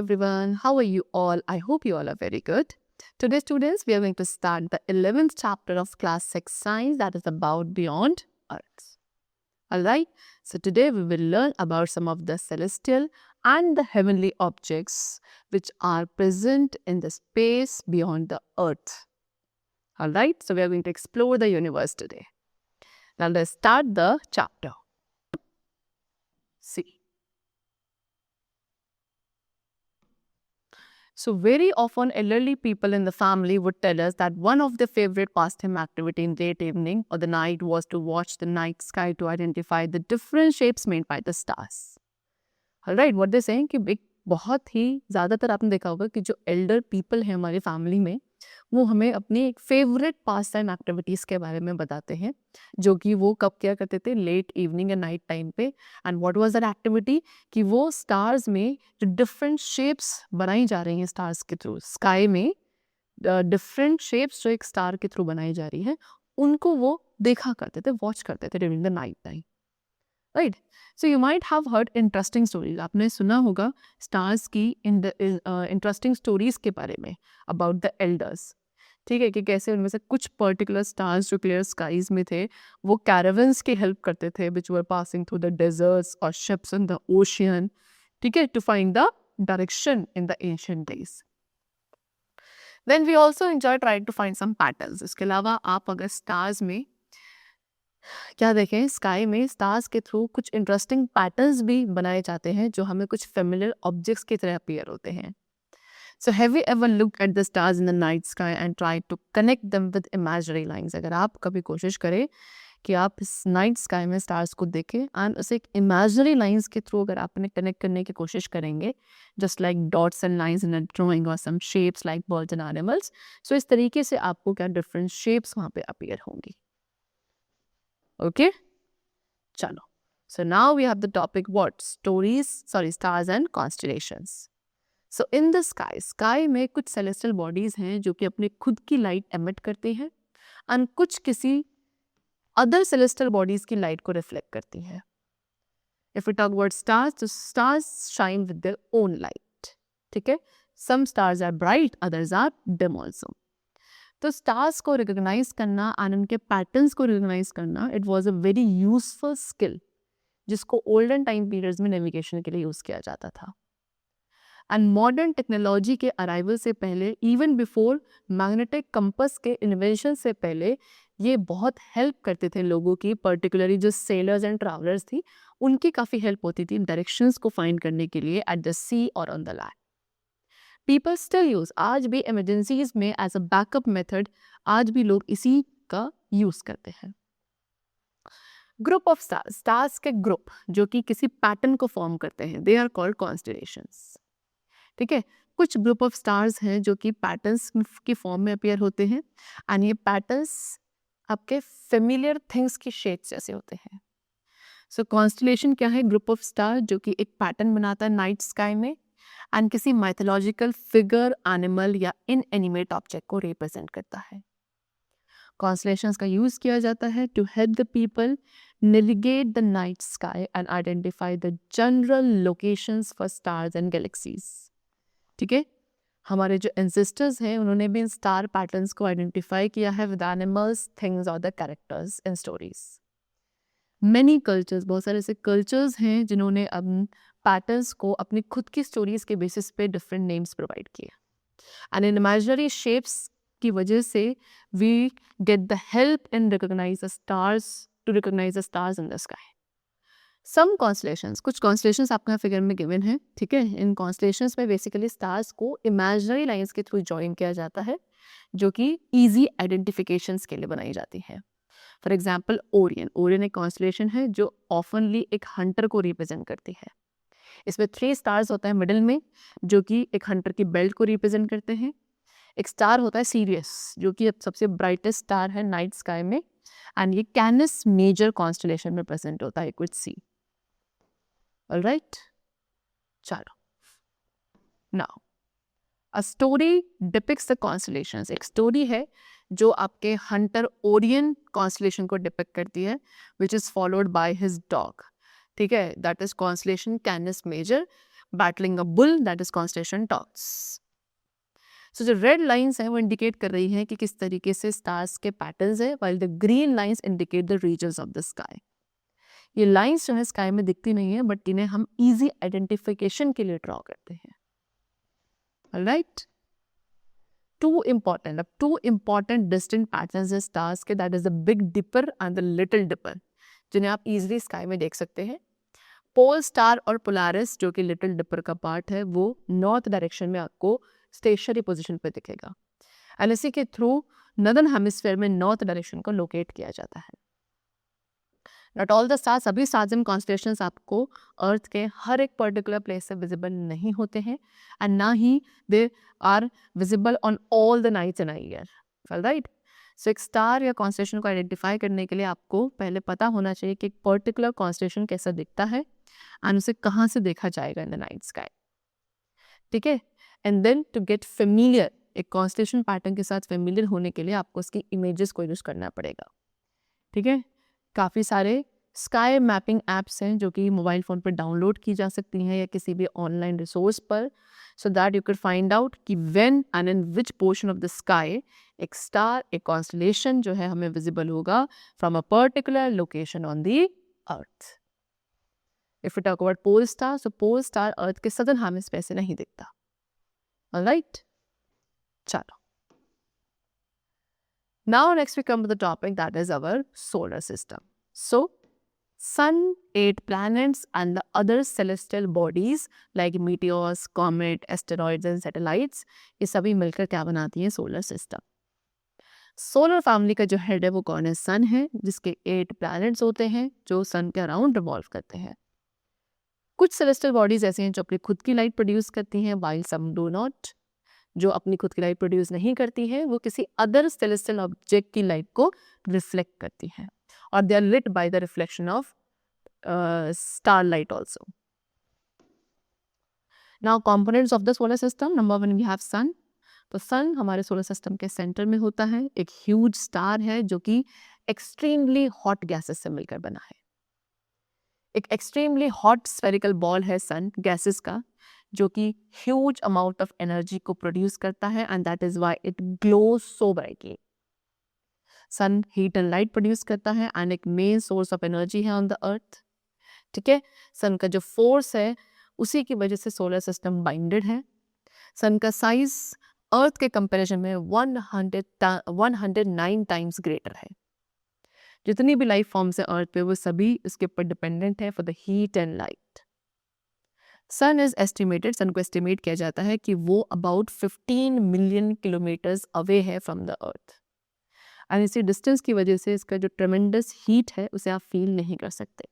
everyone. How are you all? I hope you all are very good. Today, students, we are going to start the 11th chapter of Class 6 Science, that is about Beyond Earth. Alright, so today we will learn about some of the celestial and the heavenly objects which are present in the space beyond the Earth. Alright, so we are going to explore the universe today. Now let's start the chapter. See. So very often elderly people in the family would tell us that one of their favorite pastime activity in late evening or the night was to watch the night sky to identify the different shapes made by the stars. Alright, what they're saying कि एक बहुत ही ज़्यादातर आपने देखा होगा कि जो Elder people हैं हमारी फैमिली में वो हमें अपनी एक फेवरेट पास टाइम एक्टिविटीज़ के बारे में बताते हैं जो कि वो कब क्या करते थे लेट इवनिंग या नाइट टाइम पे. And what was that activity कि वो स्टार्स में जो डिफरेंट शेप्स बनाई जा रही हैं स्टार्स के थ्रू स्काई में डिफरेंट शेप्स जो एक स्टार के थ्रू बनाई जा रही है उनको वो देखा करते थे वॉच करते थे during the night time. Right, so you might have heard interesting stories. आपने सुना होगा स्टार्स की इंटरेस्टिंग स्टोरीज के बारे में अबाउट द एल्डर्स. ठीक है कि कैसे उनमें से कुछ पर्टिकुलर स्टार्स जो क्लियर स्काईज में थे वो कैरावन्स की हेल्प करते थे which were passing through the deserts और शिप्स इन द ओशियन. ठीक है, to find the direction in the ancient days. Then we also enjoy trying to find some patterns. इसके अलावा आप अगर स्टार्स में क्या देखें स्काई में स्टार्स के थ्रू कुछ इंटरेस्टिंग पैटर्न्स भी बनाए जाते हैं जो हमें कुछ फेमिलियर ऑब्जेक्ट्स की तरह अपीयर होते हैं. So have you ever looked at the stars in the night sky and tried to connect them with imaginary lines? अगर आप कभी कोशिश करें कि आप इस नाइट स्काई में स्टार्स को देखें एंड उसे एक इमेजिनरी लाइंस के थ्रू अगर आप उन्हें कनेक्ट करने की कोशिश करेंगे just like dots and lines in a drawing और some shapes like birds and animals. So इस तरीके से आपको क्या डिफरेंट शेप्स वहाँ पे अपीयर होंगी. ओके, चलो. So now we have the topic what? Stars and constellations. So in the sky में कुछ celestial bodies हैं जो कि अपने खुद की light emit करती हैं and कुछ किसी other celestial bodies की light को reflect करती हैं. If we talk about stars, तो stars shine with their own light. ठीक है, some stars are bright, others are dim also. तो stars को recognize करना and उनके patterns को recognize करना it was a very useful skill जिसको olden time periods में navigation के लिए यूज़ किया जाता था. एंड मॉडर्न टेक्नोलॉजी के अराइवल से पहले इवन बिफोर मैग्नेटिक कंपस के इन्वेंशन से पहले ये बहुत हेल्प करते थे लोगों की, पर्टिकुलरली जो सेलर्स एंड ट्रैवलर्स थी उनकी काफ़ी हेल्प होती थी डायरेक्शंस को फाइंड करने के लिए एट द सी और on the land. People still use आज भी इमरजेंसीज में एज अ बैकअप मेथड आज भी लोग इसी का यूज़ करते हैं. ग्रुप ऑफ स्टार्स के ग्रुप जो कि किसी पैटर्न को फॉर्म करते हैं दे आर कॉल्ड कॉन्स्टेलेशंस. ठीक है, कुछ ग्रुप ऑफ स्टार्स हैं जो कि पैटर्न्स की फॉर्म में अपीयर होते हैं एंड ये पैटर्न्स आपके फेमिलियर थिंग्स की शेप्स जैसे होते हैं. सो कॉन्स्टलेशन क्या है? ग्रुप ऑफ स्टार जो कि एक पैटर्न बनाता है नाइट स्काई में एंड किसी माइथोलॉजिकल फिगर, एनिमल या इनएनिमेट ऑब्जेक्ट को रिप्रेजेंट करता है. कॉन्स्टलेशंस का यूज किया जाता है to help the people navigate the night sky and identify the general locations for stars and galaxies. ठीक है, हमारे जो एंसेस्टर्स हैं उन्होंने भी इन स्टार पैटर्न्स को आइडेंटिफाई किया है विद एनिमल्स, थिंग्स और the characters in stories. Many cultures, बहुत सारे ऐसे कल्चर्स हैं जिन्होंने अब पैटर्न्स को अपनी खुद की स्टोरीज के बेसिस पे डिफरेंट नेम्स प्रोवाइड किए एंड इन इमेजिनरी शेप्स की वजह से we get the help in recognize the stars in the sky. Some constellations, कुछ कॉन्स्टलेशंस आपके यहाँ फिगर में गिवन है. ठीक है, इन कॉन्स्टलेशंस में बेसिकली स्टार्स को इमेजिनरी लाइंस के थ्रू जॉइन किया जाता है जो कि इजी आइडेंटिफिकेशंस के लिए बनाई जाती है. फॉर एग्जांपल ओरियन एक कॉन्स्टलेशन है जो ऑफनली एक हंटर को रिप्रेजेंट करती है. इसमें 3 स्टार्स होता है मिडिल में जो कि एक हंटर की बेल्ट को रिप्रेजेंट करते हैं. एक स्टार होता है सीरियस जो कि सबसे ब्राइटेस्ट स्टार है नाइट स्काई में एंड ये कैनस मेजर कॉन्स्टलेशन में प्रेजेंट होता है विद सी. Alright, चलो. Now, a story depicts the constellations. एक स्टोरी है जो आपके हंटर ओरियन कॉन्स्टलेशन को डिपिक्ट करती है which is followed by his dog. ठीक है, that is constellation Canis Major. battling a bull, that is constellation Taurus. So जो रेड लाइंस हैं वो इंडिकेट कर रही हैं कि किस तरीके से स्टार्स के पैटर्न्स है, while the green lines indicate the regions of the sky. ये लाइंस जो है स्काई में दिखती नहीं है, बट इन्हें हम इजी आइडेंटिफिकेशन के लिए ड्रॉ करते हैं. Alright, two important distinct patterns है स्टार्स के, that is the big dipper and the little dipper, जिन्हें आप इजीली स्काई में देख सकते हैं. पोल स्टार और पोलारिस जो कि लिटिल डिपर का पार्ट है, वो नॉर्थ डायरेक्शन में आपको स्टेशनरी पोजीशन पे दिखेगा, एंड इसी के थ्रू नदर्न हेमिस्फीयर में नॉर्थ डायरेक्शन को लोकेट किया जाता है. नॉट ऑल द स्टार्स, सभी स्टार्स एंड कॉन्स्टेलेशंस आपको अर्थ के हर एक पर्टिकुलर प्लेस से विजिबल नहीं होते हैं, एंड ना ही they are visible on all the nights in a year. Alright, so एक स्टार या कॉन्स्टेलेशन को आइडेंटिफाई करने के लिए आपको पहले पता होना चाहिए कि एक पर्टिकुलर कॉन्स्टेलेशन कैसा दिखता है एंड उसे कहाँ से देखा जाएगा इन द नाइट स्काई. ठीक है, and then to get familiar, एक कॉन्स्टेलेशन पैटर्न के साथ फेमिलियर होने के लिए आपको उसकी इमेजेस को यूज करना पड़ेगा. ठीक है, काफ़ी सारे स्काई मैपिंग ऐप्स हैं जो कि मोबाइल फ़ोन पर डाउनलोड की जा सकती हैं या किसी भी ऑनलाइन रिसोर्स पर, so that you can find out कि when and in which portion of the sky एक स्टार, एक कॉन्स्टेलेशन जो है हमें विजिबल होगा from a particular location on the earth. If you talk about pole star, so pole star earth के southern hemisphere से नहीं दिखता. ऑलराइट, चलो. Now next we come to the topic that is our solar system. So sun, 8 planets and the other celestial bodies like meteors, comet, asteroids and satellites, ये सभी मिलकर क्या बनाती हैं? Solar system. सोलर फैमिली का जो head है वो कौन है? सन है, जिसके 8 प्लैनेट्स होते हैं जो सन के अराउंड रिवॉल्व करते हैं. कुछ सेलेस्टियल बॉडीज ऐसे हैं जो अपनी खुद की लाइट प्रोड्यूस करती हैं, while some do not. जो अपनी खुद की लाइट प्रोड्यूस नहीं करती है वो किसी अदर सेलेस्टियल ऑब्जेक्ट की लाइट को रिफ्लेक्ट करती है, और they are lit by the reflection of star light also. Now components of the solar system, number 1 we have sun. तो सन हमारे सोलर सिस्टम के सेंटर में होता है, एक ह्यूज स्टार है जो कि एक्सट्रीमली हॉट गैसेस से मिलकर बना है. एक एक्सट्रीमली हॉट स्फेरिकल बॉल है सन गैसेस का, जो कि ह्यूज अमाउंट ऑफ एनर्जी को प्रोड्यूस करता है, and that is why it glows so brightly. Sun heat and light produce करता है एंड एक मेन सोर्स ऑफ एनर्जी है ऑन द अर्थ. ठीक है, सन का जो फोर्स है उसी की वजह से सोलर सिस्टम बाइंडेड है. सन का साइज अर्थ के कंपैरिजन में 109 टाइम्स ग्रेटर है. जितनी भी लाइफ फॉर्म्स है अर्थ पे वो सभी इसके ऊपर डिपेंडेंट है for the heat and light. Sun is estimated, sun को एस्टिमेट किया जाता है कि वो अबाउट 15 मिलियन किलोमीटर्स अवे है फ्रॉम द अर्थ, एंड इसी डिस्टेंस की वजह से इसका जो ट्रेमेंडस हीट है उसे आप फील नहीं कर सकते.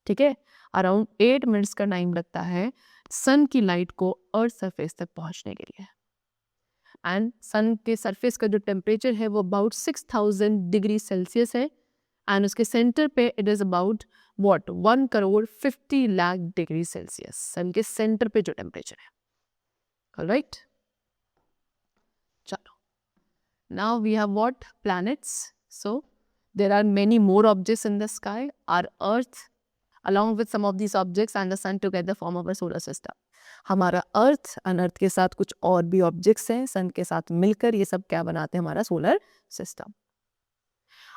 ठीक है, अराउंड 8 मिनट्स का टाइम लगता है सन की लाइट को अर्थ सरफेस तक पहुंचने के लिए, एंड सन के सरफेस का जो टेम्परेचर है वो अबाउट 6000 डिग्री सेल्सियस है, एंड उसके सेंटर पे it is about what 1,50,00,000 degree Celsius. Sun के सेंटर पे जो टेम्परेचर है. ऑलराइट, चलो. Now we have what planets. So there are many more objects in the sky. Our earth along with some of these objects and the sun together form our solar system. हमारा earth and earth के साथ कुछ और भी objects हैं, सन के साथ मिलकर ये सब क्या बनाते हैं? हमारा सोलर सिस्टम.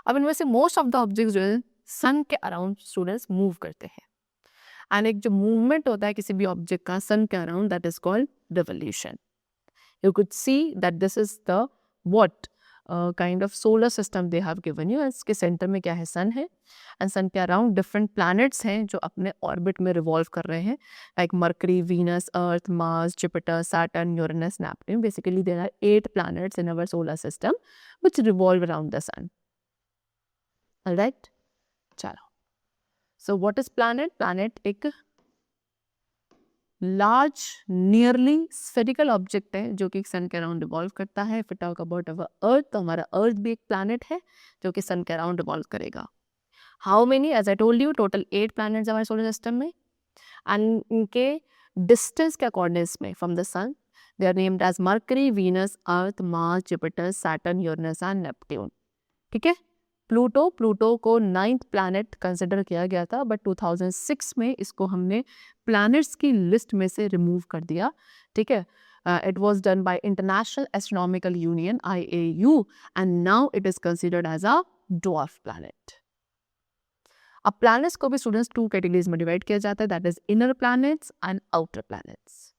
अब इनमें से मोस्ट ऑफ द ऑब्जेक्ट्स जो है सन के अराउंड स्टूडेंट्स मूव करते हैं, एंड एक जो मूवमेंट होता है किसी भी ऑब्जेक्ट का सन के around, that is called revolution. You could see that this is the what kind of solar system they have given you. इसके सेंटर में क्या है? सन है, एंड सन के अराउंड डिफरेंट प्लैनेट्स हैं जो अपने ऑर्बिट में रिवॉल्व कर रहे हैं, like Mercury, Venus, Earth, Mars, Jupiter, Saturn, Uranus, Neptune. Basically there are 8 planets in our solar system which revolve around the sun. Alright, चलो. So what is planet? Planet एक large nearly spherical object है जो कि sun के around revolve करता है. If you talk about our earth, तो हमारा अर्थ भी एक प्लैनेट है जो कि सन के अराउंड रिवॉल्व करेगा. How many? As I told you, total 8 planets हमारे सोलर सिस्टम में, एंड इनके डिस्टेंस के कोऑर्डिनेट्स में from the sun they are named as Mercury, Venus, Earth, Mars, Jupiter, Saturn, Uranus and Neptune. ठीक है, Pluto को 9th planet consider किया गया था, बट 2006 में इसको हमने प्लैनेट्स की लिस्ट में से रिमूव कर दिया. ठीक है. It was done by International Astronomical Union IAU and now it is considered as a dwarf planet. अब प्लैनेट्स को भी स्टूडेंट्स 2 कैटेगरीज में डिवाइड किया जाता है, that is inner planets and outer planets.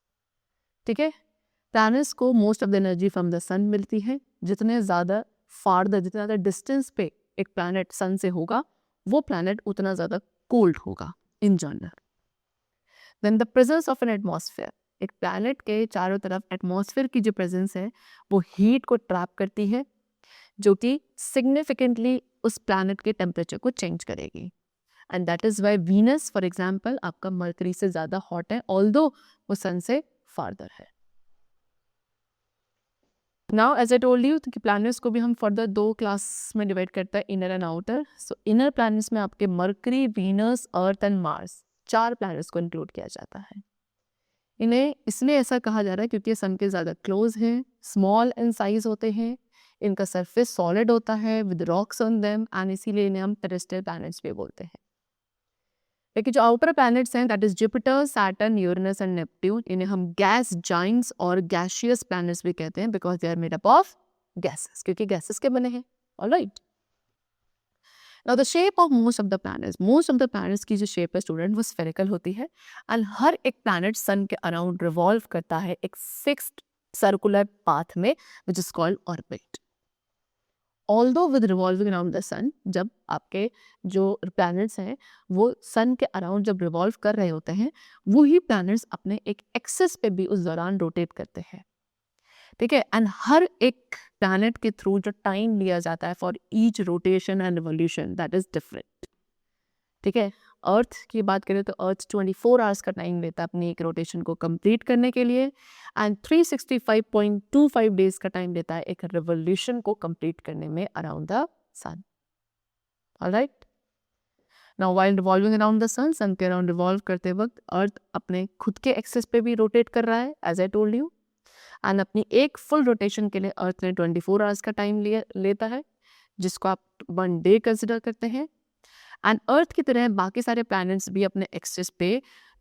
ठीक है. प्लैनेट्स को most of the energy from the sun मिलती है. जितने ज़्यादा फार्दर, जितना ज़्यादा डिस्टेंस पे एक प्लैनेट सन से होगा, वो प्लैनेट उतना ज़्यादा कोल्ड होगा in general. Then the presence of an atmosphere. एक प्लैनेट के चारों तरफ एटमॉस्फेयर की जो प्रेजेंस है वो हीट को ट्रैप करती है, जो कि सिग्निफिकेंटली उस प्लैनेट के टेम्परेचर को चेंज करेगी. And that is why Venus for example आपका मरकरी से ज़्यादा हॉट है, ऑल्दो वो सन से फार्दर है. Now as I told you कि प्लैनेट्स को भी हम फर्दर 2 क्लास में डिवाइड करते हैं, inner and outer. So inner planets में आपके mercury, Venus, earth and Mars 4 planets को इंक्लूड किया जाता है. इन्हें इसलिए ऐसा कहा जा रहा है क्योंकि सन के ज़्यादा क्लोज हैं, स्मॉल इन साइज होते हैं, इनका सरफेस सॉलिड होता है with rocks on them, and इसीलिए इन्हें हम टेरेस्ट्रियल प्लैनेट्स भी बोलते हैं. लेकिन जो आउटर प्लैनेट्स हैं that is Jupiter, Saturn, Uranus and Neptune, इन्हें हम गैस जाइंट्स और गैसियस प्लैनेट्स भी कहते हैं because they are made up of gases, क्योंकि गैसेस के बने हैं. Alright. Now the shape of most of the planets की जो शेप है स्टूडेंट वो स्फेरिकल होती है, एंड हर एक प्लैनेट सन के अराउंड रिवॉल्व करता है एक फिक्स्ड सर्कुलर पाथ में which is called orbit. Although with revolving around the sun, जब आपके जो प्लैनेट्स हैं वो सन के अराउंड जब रिवॉल्व कर रहे होते हैं, वही प्लैनेट्स अपने एक एक्सिस पे भी उस दौरान रोटेट करते हैं. ठीक है. एंड हर एक प्लैनेट के थ्रू जो टाइम लिया जाता है for each rotation and revolution that is different. ठीक है. अर्थ की बात करें तो अर्थ 24 आवर्स का टाइम लेता है अपनी एक रोटेशन को कंप्लीट करने के लिए, एंड 365.25 डेज का टाइम लेता है एक रिवोल्यूशन को कंप्लीट करने में around the sun. Alright. Now while revolving around the sun, sun के अराउंड रिवॉल्व करते वक्त अर्थ अपने खुद के एक्सेस पे भी रोटेट कर रहा है as I told you, and अपनी एक फुल रोटेशन के लिए अर्थ ने 24 आवर्स का टाइम लेता है, जिसको आप 1 डे कंसिडर करते हैं. एंड अर्थ की तरह बाकी सारे प्लैनेट्स भी अपने एक्सिस पे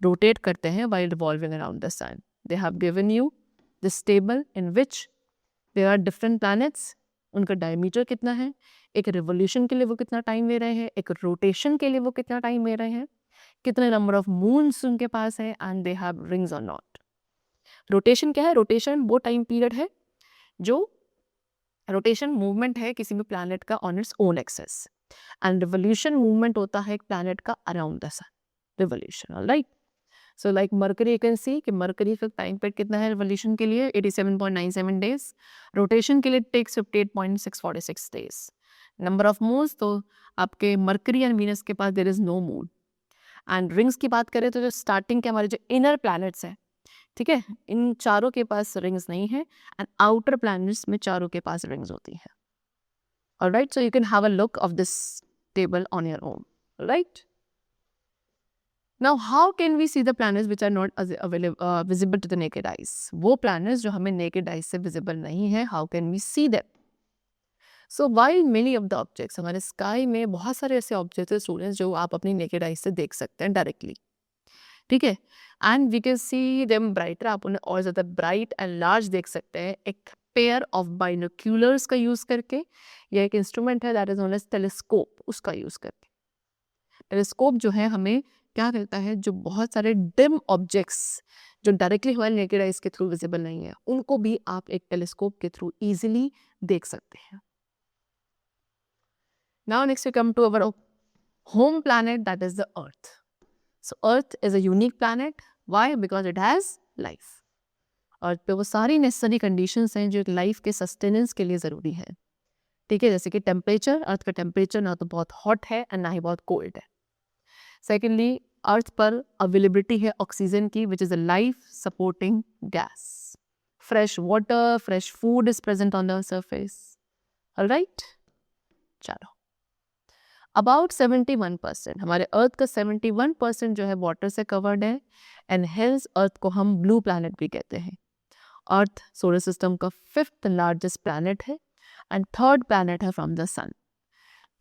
रोटेट करते हैं while revolving around the sun. They have given you this table in which there are different planets, उनका डायमीटर कितना है, एक रिवोल्यूशन के लिए वो कितना टाइम ले रहे हैं, एक रोटेशन के लिए वो कितना टाइम ले रहे हैं, कितने नंबर ऑफ मून्स उनके पास है, एंड दे हैव रिंग्स और नॉट. रोटेशन क्या है? रोटेशन वो टाइम पीरियड है जो रोटेशन मूवमेंट है किसी भी प्लैनेट का on its own axis, and revolution movement होता है एक प्लैनेट का around the sun. Revolution. Alright. So like Mercury, you can see कि मरकरी का टाइम पीरियड कितना है रिवोल्यूशन के लिए 87.97 डेज, रोटेशन के लिए takes 58.646 days. Number of moons तो आपके मरकरी एंड वीनस के पास there is no moon. And rings की बात करें तो जो स्टार्टिंग के हमारे जो इनर प्लैनेट्स हैं, ठीक है, इन चारों के पास रिंग्स नहीं है, एंड आउटर प्लैनेट्स में चारों के पास रिंग्स होती हैं. Alright. So you can have a look of this table on your own. Right. Now, how can we see the planets which are not visible to the naked eyes? वो planets जो हमें naked eyes से visible नहीं है, how can we see them? So, while many of the objects, हमारे sky में बहुत सारे ऐसे objects हैं students जो आप अपनी naked eyes से देख सकते हैं directly. ठीक है. And we can see them brighter, आप उन्हें और ज़्यादा bright and large देख सकते हैं एक pair of binoculars का use करके, या एक instrument है that is known as telescope, उसका use करके. Telescope जो है हमें क्या करता है, जो बहुत सारे डिम ऑब्जेक्ट्स जो डायरेक्टली हमारे नेकेड आइज के थ्रू विजिबल नहीं है, उनको भी आप एक टेलीस्कोप के थ्रू इजीली देख सकते हैं. Now next we come to our home planet that is the earth. So earth is a unique planet. Why? Because it has life. Earth पे वो सारी नेसेसरी कंडीशंस हैं जो लाइफ के सस्टेनेंस के लिए ज़रूरी है. ठीक है. जैसे कि टेम्परेचर, अर्थ का टेम्परेचर ना तो बहुत हॉट है एंड ना ही बहुत कोल्ड है. सेकेंडली, अर्थ पर अवेलेबिलिटी है ऑक्सीजन की which is a life supporting gas. Fresh water, fresh food is present on the surface. Alright. चलो, अबाउट 71% हमारे अर्थ का 71% जो है वाटर से कवर्ड है, एंड हेंस अर्थ को हम ब्लू प्लैनेट भी कहते हैं. अर्थ सोलर सिस्टम का 5th लार्जेस्ट प्लैनेट है एंड 3rd प्लैनेट है from the sun.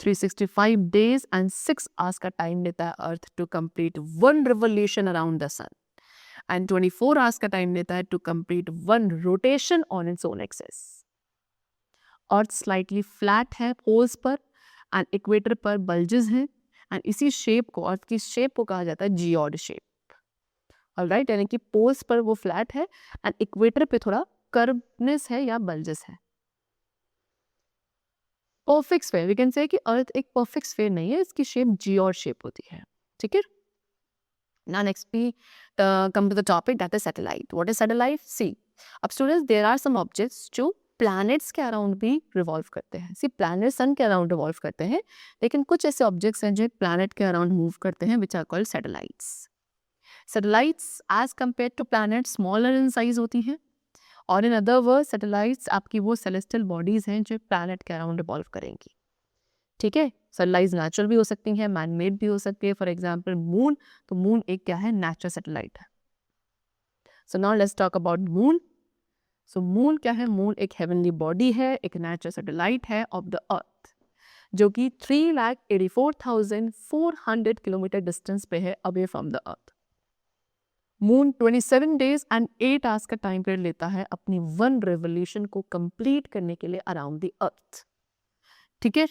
365 days and 6 hours का टाइम लेता है earth to complete 1 revolution around the sun, and 24 hours का टाइम लेता है to complete 1 rotation on its own axis. Earth slightly flat है poles पर and equator पर बल्जेस हैं, एंड इसी शेप को, अर्थ की शेप को कहा जाता है जियोड शेप. ऑलराइट, यानी कि पोल्स पर वो फ्लैट है एंड इक्वेटर पे थोड़ा कर्वनेस है या बल्जेस है. Perfect sphere, we can say कि अर्थ एक परफेक्ट स्फीयर नहीं है, इसकी शेप जियोड शेप होती है. ठीक है. Now next we come to the topic, that is satellite. What is satellite? See, अब students there are some objects जो planets के अराउंड भी रिवॉल्व करते हैं. See, planets sun के अराउंड रिवॉल्व करते हैं, लेकिन कुछ ऐसे ऑब्जेक्ट्स हैं जो planet के अराउंड मूव करते हैं, which are called satellites. Satellites as compared to planets smaller in size होती हैं, और in other words satellites आपकी वो celestial bodies हैं जो planet के अराउंड रिवॉल्व करेंगी. ठीक है. सैटेलाइट्स नेचुरल भी हो सकती हैं, मैन मेड भी हो सकती है. फॉर एग्जाम्पल मून, तो मून एक क्या है, नेचुरल सैटेलाइट है. So now let's talk about moon. So moon क्या है, मून एक हेवनली बॉडी है, एक नेचुरल सैटेलाइट है ऑफ द अर्थ, जो कि 3,84,400 किलोमीटर डिस्टेंस पे है away from the earth. Moon 27 days and 8 hours का टाइम पीरियड लेता है अपनी 1 रेवोल्यूशन को कंप्लीट करने के लिए अराउंड द अर्थ. ठीक है.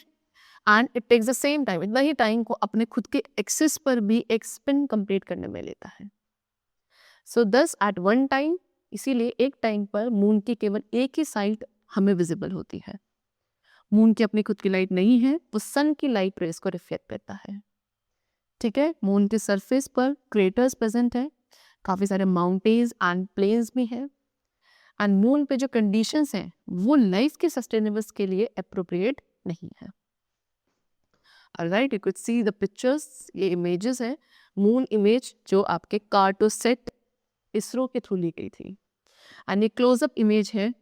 And it takes the same time, इतना ही टाइम को अपने खुद के एक्सिस पर भी एक स्पिन कंप्लीट करने में लेता है. सो दस एट वन टाइम, इसीलिए एक टाइम पर मून की केवल एक ही साइड हमें विजिबल होती है. मून की अपनी खुद की लाइट नहीं है, वो सन की लाइट रेस को रिफ्लेक्ट करता है. ठीक है. मून के सरफेस पर क्रेटर्स प्रेजेंट है, काफ़ी सारे माउंटेन्स एंड प्लेन्स भी हैं, एंड मून पे जो कंडीशंस हैं वो लाइफ के सस्टेनेबल्स के लिए अप्रोप्रिएट नहीं है. Alright, you could see the pictures, ये images हैं, मून इमेज जो आपके कार्टोसेट इसरो के थ्रू ली गई थी, एंड ये क्लोजअप इमेज है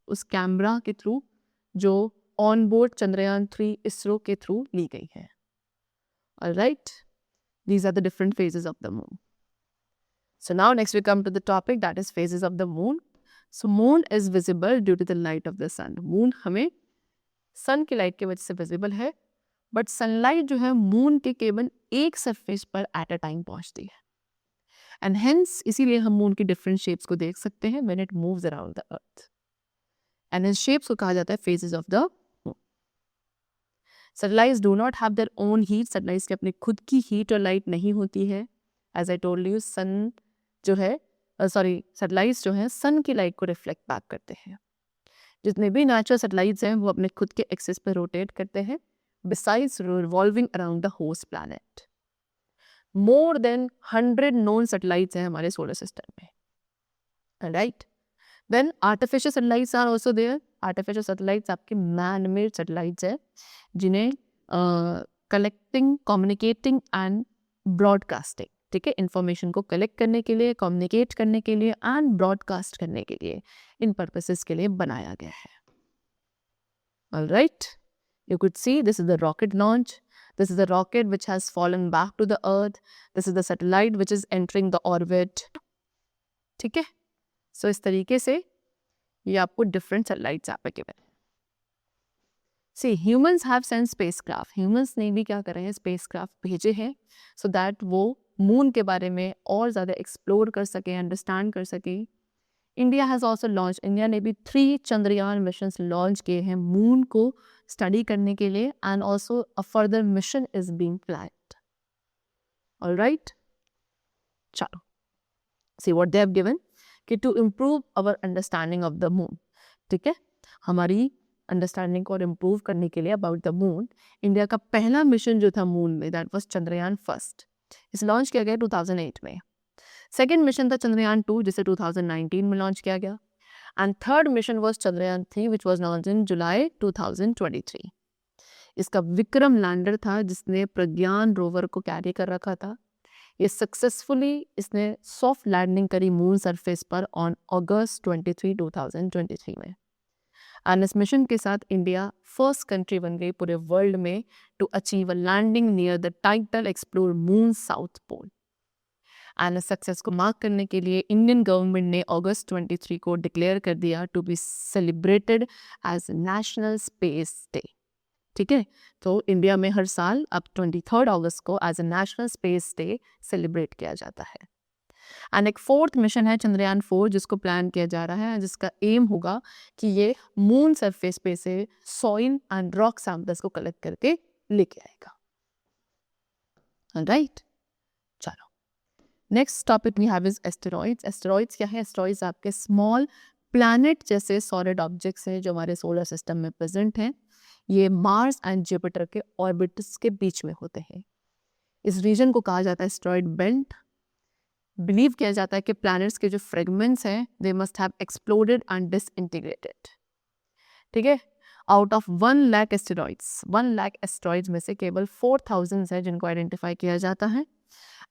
उस कैमरा के थ्रू जो ऑन बोर्ड चंद्रयान 3 इसरो के थ्रू ली गई है. Alright, these are the different phases of the moon. So now next we come to the topic, that is phases of the moon. So moon is visible due to the light of the sun. moon हमें सन की light की वजह से visible है, but sunlight जो है moon के केवल एक सरफेस पर एट अ टाइम पहुंचती है, एंड हेंस इसीलिए हम मून की डिफरेंट शेप्स को देख सकते हैं when it moves around the earth, and in shapes को कहा जाता है phases of the moon. Satellites do not have their own heat. Satellites की अपनी खुद की हीट और लाइट नहीं होती है. एज आई टोल्ड यू, सन जो है सैटेलाइट्स जो है सन की लाइट को रिफ्लेक्ट बैक करते हैं. जितने भी नेचुरल सैटेलाइट्स हैं वो अपने खुद के एक्सिस पर रोटेट करते हैं, besides revolving around the host planet. More than 100 known satellites हैं हमारे solar system में. Alright. Then artificial satellites are also there. Artificial satellites आपके man-made satellites हैं जिन्हें collecting, communicating and broadcasting, ठीक है, information को collect करने के लिए, communicate करने के लिए and broadcast करने के लिए, इन purposes के लिए बनाया गया है. Alright. You could see this is the rocket launch. This is the rocket which has fallen back to the earth. This is the satellite which is entering the orbit. ठीक है. So इस तरीके से ये आपको different satellites यहाँ पे given है. See, humans have sent spacecraft. Humans ने भी क्या कर रहे हैं, spacecraft भेजे हैं so that वो moon के बारे में और ज़्यादा explore कर सके, understand कर सके. India has also launch, India ने भी 3 चंद्रयान मिशंस लॉन्च किए हैं मून को स्टडी करने के लिए, and also a further mission is being planned. Alright, चलो see what they have given कि to improve our understanding of the moon. ठीक है, हमारी अंडरस्टैंडिंग को इम्प्रूव करने के लिए अबाउट द मून, इंडिया का पहला मिशन जो था मून में, दैट वाज चंद्रयान फर्स्ट. इस लॉन्च किया गया 2008 में. सेकेंड मिशन था चंद्रयान 2 जिसे 2019 में लॉन्च किया गया, and third mission was Chandrayaan 3 which was launch in July 2023. इसका विक्रम लैंडर था जिसने प्रज्ञान रोवर को कैरी कर रखा था. ये सक्सेसफुली इसने सॉफ्ट लैंडिंग करी मून सरफेस पर ऑन अगस्त 23, 2023 में, एंड इस मिशन के साथ इंडिया फर्स्ट कंट्री बन गई पूरे वर्ल्ड में to achieve a landing near the title explore moon south pole. And इस सक्सेस को मार्क करने के लिए इंडियन गवर्नमेंट ने अगस्त 23 को डिक्लेयर कर दिया to be celebrated as national space day. ठीक है, तो इंडिया में हर साल अब 23 अगस्त को as a national space day celebrate किया जाता है। एंड एक 4th मिशन है चंद्रयान 4 जिसको प्लान किया जा रहा है, जिसका एम होगा कि ये मून सरफेस पे से सॉइल एंड रॉक सैंपल्स को कलेक्ट करके लेके आएगा। राइट, चलो next topic we have is asteroids. Asteroids क्या है? एस्टेरॉइड्स आपके स्मॉल प्लैनेट जैसे सॉलिड ऑब्जेक्ट्स हैं जो हमारे सोलर सिस्टम में प्रेजेंट हैं। ये मार्स एंड जुपिटर के ऑर्बिट्स के बीच में होते हैं। इस रीजन को कहा जाता है एस्टेरॉइड बेल्ट। बिलीव किया जाता है कि प्लैनेट्स के जो फ्रेगमेंट्स हैं they must have exploded and disintegrated. ठीक है, out of 1 lakh asteroids, 1 lakh asteroids में से केवल 4000 है जिनको आइडेंटिफाई किया जाता है।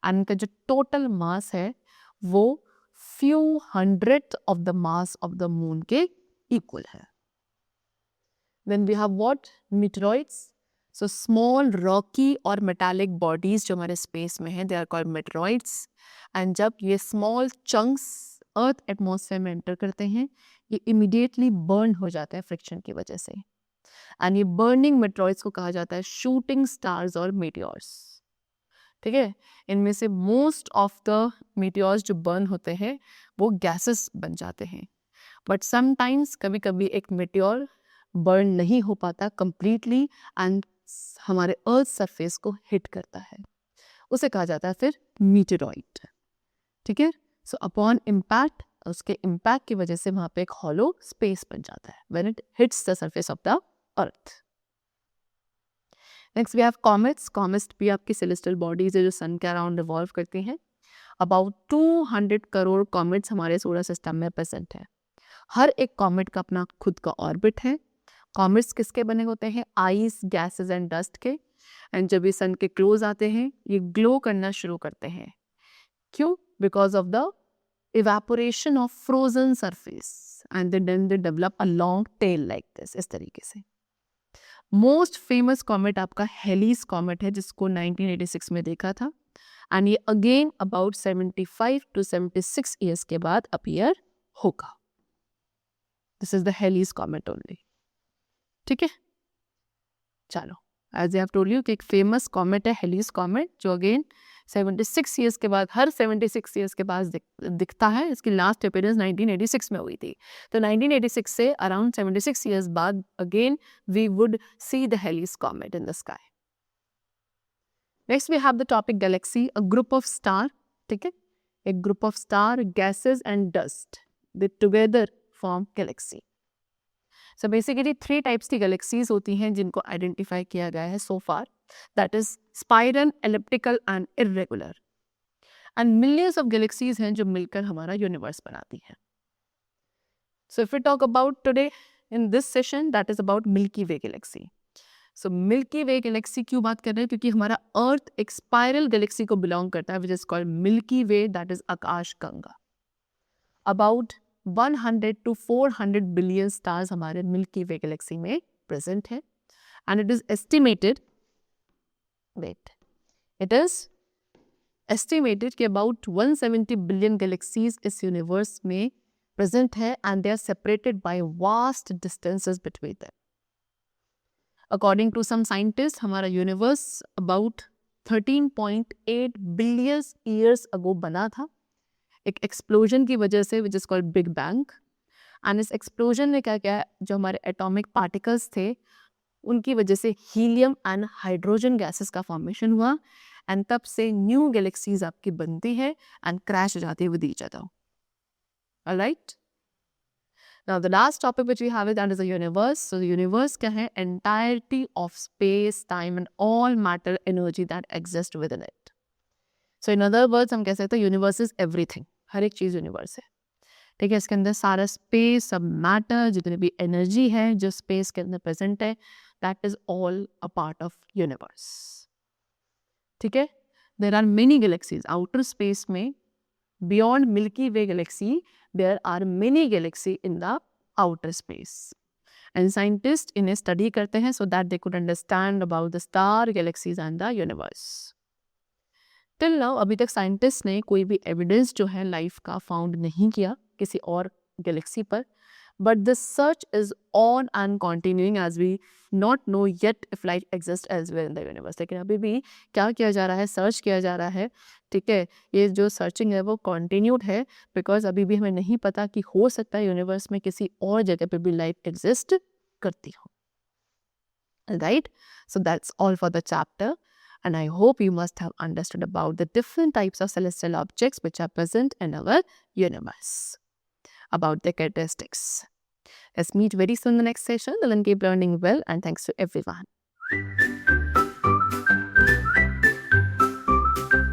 एंड उनका जो टोटल मास है वो few hundred of the mass of the moon के equal है। Then we have what? Meteoroids. So small rocky और metallic bodies जो हमारे space में हैं they are called meteoroids. And जब ये small chunks earth atmosphere में enter करते हैं ये immediately burn हो जाते हैं friction की वजह से। And ये burning meteoroids को कहा जाता है shooting stars और meteors। ठीक है, इनमें से मोस्ट ऑफ द मीटियोर्स जो बर्न होते हैं वो गैसेस बन जाते हैं, बट समटाइम्स कभी कभी एक मीटियोर बर्न नहीं हो पाता कंप्लीटली एंड हमारे अर्थ सरफेस को हिट करता है, उसे कहा जाता है फिर मीटेरॉइड। ठीक है, सो अपॉन इम्पैक्ट, उसके इम्पैक्ट की वजह से वहाँ पे एक हॉलो स्पेस बन जाता है when it hits the surface of the earth. Next we have comets. Comets भी आपकी सेलेस्टियल बॉडीज है जो सन के अराउंड रिवॉल्व करती हैं। अबाउट 200 करोड़ कॉमेट्स हमारे सोलर सिस्टम में प्रेजेंट है। हर एक कॉमेट का अपना खुद का ऑर्बिट है। कॉमेट्स किसके बने होते हैं? आइस, गैसेस एंड डस्ट के। एंड जब ये सन के क्लोज आते हैं ये ग्लो करना शुरू करते हैं। क्यों? Because of the evaporation of frozen surface and then they develop a long tail like this, इस तरीके से। मोस्ट फेमस कॉमेट आपका हेलीज कॉमेट है जिसको 1986 में देखा था एंड ये अगेन अबाउट 75 to 76 ईयर्स के बाद अपीयर होगा। This is the Halley's comet only. ठीक है, चलो as I have told you कि एक फेमस कॉमेट है हेलीज कॉमेट जो अगेन 76 ईयर्स के बाद, हर 76 ईयर्स के बाद दिखता है। इसकी लास्ट अपीयरेंस 1986 में हुई थी, तो 1986 से अराउंड 76 ईयर्स बाद again we would see the Halley's comet in the sky. Next we have the topic galaxy, a group of star. ठीक है, एक group of star, gases and dust, they together form galaxy. So basically 3 types की galaxies होती हैं जिनको identify किया गया है so far, that is spiral, elliptical and irregular. And millions of galaxies हैं जो मिलकर हमारा यूनिवर्स बनाती हैं। So if we talk about today in this session, that is about milky way galaxy. So milky way galaxy क्यों बात कर रहे हैं? क्योंकि हमारा अर्थ एक स्पाइरल गैलेक्सी को बिलोंग करता है which is called Milky Way, that is Akash Ganga. About 100 to 400 billion stars हमारे मिल्की वे गैलेक्सी में प्रेजेंट है एंड इट इज एस्टिमेटेड कि अबाउट 170 बिलियन गैलेक्सीज इस यूनिवर्स में प्रेजेंट है and they are separated by vast distances between them. According to some scientist हमारा universe about 13.8 billion years ago बना था एक एक्सप्लोजन की वजह से which is called big bang. And इस एक्सप्लोजन ने क्या किया, जो हमारे एटॉमिक पार्टिकल्स थे उनकी वजह से हीलियम एंड हाइड्रोजन गैसेस का फॉर्मेशन हुआ एंड तब से न्यू गैलेक्सीज आपकी बनती है एंड क्रैश हो जाती है with each other. Alright, now the last topic which we have is that is the universe. So the universe क्या है? Entirety of space, time and all matter energy that exist within it. So in other words हम कह सकते हैं universe is everything, हर एक चीज़ universe है। ठीक है, इसके अंदर सारा स्पेस, सब मैटर, जितनी भी एनर्जी है जो स्पेस के अंदर प्रेजेंट है, that is all a part of universe. ठीक है, there are many galaxies outer space में, beyond Milky way galaxy there are many galaxy in the outer space and scientist इन्हें स्टडी करते हैं so that they could understand about the star, galaxies and the universe. Till now अभी तक scientist ने कोई भी evidence जो है लाइफ का फाउंड नहीं किया किसी और गैलेक्सी पर, but the search is on and continuing as we not know yet if life exists elsewhere in the universe. लेकिन अभी भी क्या किया जा रहा है, सर्च किया जा रहा है, ठीक है. ये जो सर्चिंग है वो कंटिन्यूड है, बिकॉज अभी भी हमें नहीं पता कि हो सकता है यूनिवर्स में किसी और जगह पे भी लाइफ एग्जिस्ट करती हो. Right? So that's all for the chapter. And I hope you must have understood about the different types of celestial objects which are present in our universe, about their characteristics. Let's meet very soon in the next session. Till then, keep learning well, and thanks to everyone.